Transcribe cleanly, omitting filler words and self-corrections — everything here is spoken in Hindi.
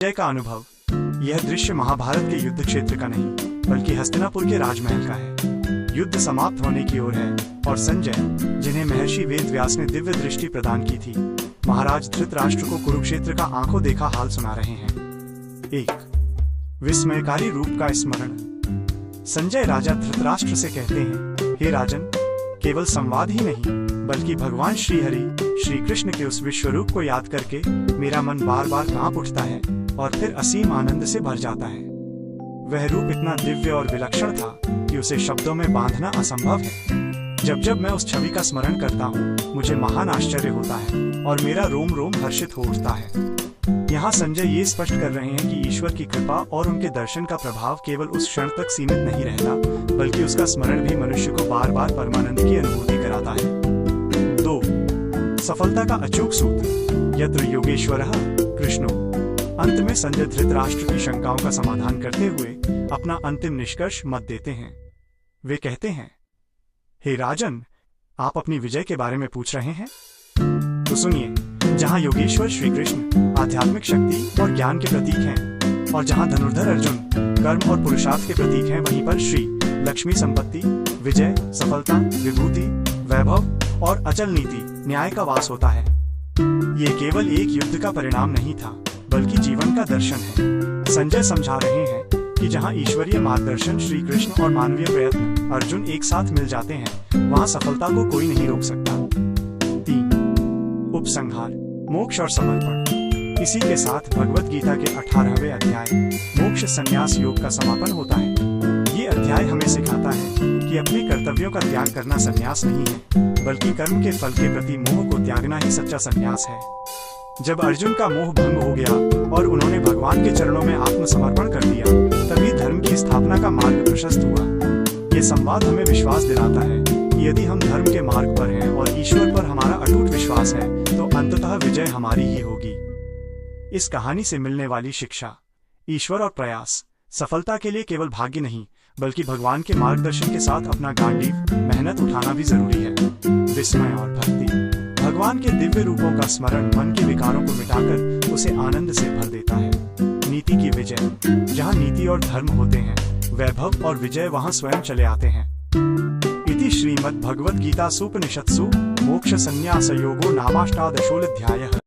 संजय का अनुभव। यह दृश्य महाभारत के युद्ध क्षेत्र का नहीं बल्कि हस्तिनापुर के राजमहल का है। युद्ध समाप्त होने की ओर है और संजय, जिन्हें महर्षि वेद व्यास ने दिव्य दृष्टि प्रदान की थी, महाराज धृतराष्ट्र को कुरुक्षेत्र का आंखों देखा हाल सुना रहे हैं। एक विस्मयकारी रूप का स्मरण। संजय राजा धृतराष्ट्र से कहते हैं, हे राजन, केवल संवाद ही नहीं बल्कि भगवान श्री हरि श्री कृष्ण के उस विश्वरूप को याद करके मेरा मन बार बार कांप उठता है और फिर असीम आनंद से भर जाता है। वह रूप इतना दिव्य और विलक्षण था कि उसे शब्दों में बांधना असंभव है। जब जब मैं उस छवि का स्मरण करता हूँ, मुझे महान आश्चर्य होता है और मेरा रोम रोम हर्षित हो उठता है। यहाँ संजय ये स्पष्ट कर रहे हैं कि ईश्वर की कृपा और उनके दर्शन का प्रभाव केवल उस क्षण तक सीमित नहीं रहता, बल्कि उसका स्मरण भी मनुष्य को बार बार परमानंद की अनुभूति कराता है। 2. सफलता का अचूक सूत्र। यत्र योगेश्वरः कृष्णो। अंत में संजय धृतराष्ट्र की शंकाओं का समाधान करते हुए अपना अंतिम निष्कर्ष मत देते हैं। वे कहते हैं, हे राजन, आप अपनी विजय के बारे में पूछ रहे हैं? तो सुनिए, जहाँ योगेश्वर श्री कृष्ण आध्यात्मिक शक्ति और ज्ञान के प्रतीक हैं और जहाँ धनुर्धर अर्जुन कर्म और पुरुषार्थ के प्रतीक हैं, वहीं पर श्री लक्ष्मी संपत्ति, विजय, सफलता, विभूति, वैभव और अचल नीति न्याय का वास होता है। ये केवल एक युद्ध का परिणाम नहीं था बल्कि जीवन का दर्शन है। संजय समझा रहे हैं कि जहाँ ईश्वरीय मार्गदर्शन श्री कृष्ण और मानवीय प्रयत्न अर्जुन एक साथ मिल जाते हैं, वहाँ सफलता को कोई नहीं रोक सकता। 3. उपसंहार, मोक्ष और समर्पण। इसी के साथ भगवत गीता के 18वें अध्याय मोक्ष संन्यास योग का समापन होता है। ये अध्याय हमें सिखाता है कि अपने कर्तव्यों का त्याग करना संन्यास नहीं है, बल्कि कर्म के फल के प्रति मोह को त्यागना ही सच्चा संन्यास है। जब अर्जुन का मोह भंग हो गया और उन्होंने भगवान के चरणों में आत्मसमर्पण कर दिया, तभी धर्म की स्थापना का मार्ग प्रशस्त हुआ। ये संवाद हमें विश्वास दिलाता है कि यदि हम धर्म के मार्ग पर हैं और ईश्वर पर हमारा अटूट विश्वास है, तो अंततः विजय हमारी ही होगी। इस कहानी से मिलने वाली शिक्षा। ईश्वर और प्रयास। सफलता के लिए केवल भाग्य नहीं बल्कि भगवान के मार्गदर्शन के साथ अपना गांडीव मेहनत उठाना भी जरूरी है। विस्मय और भक्ति। भगवान के दिव्य रूपों का स्मरण मन के विकारों को मिटाकर उसे आनंद से भर देता है। नीति की विजय। जहाँ नीति और धर्म होते हैं, वैभव और विजय वहाँ स्वयं चले आते हैं। इति श्रीमद् भगवद गीता सूपनिषत्सु मोक्ष संन्यास योगो नामाष्टादशोऽध्यायः।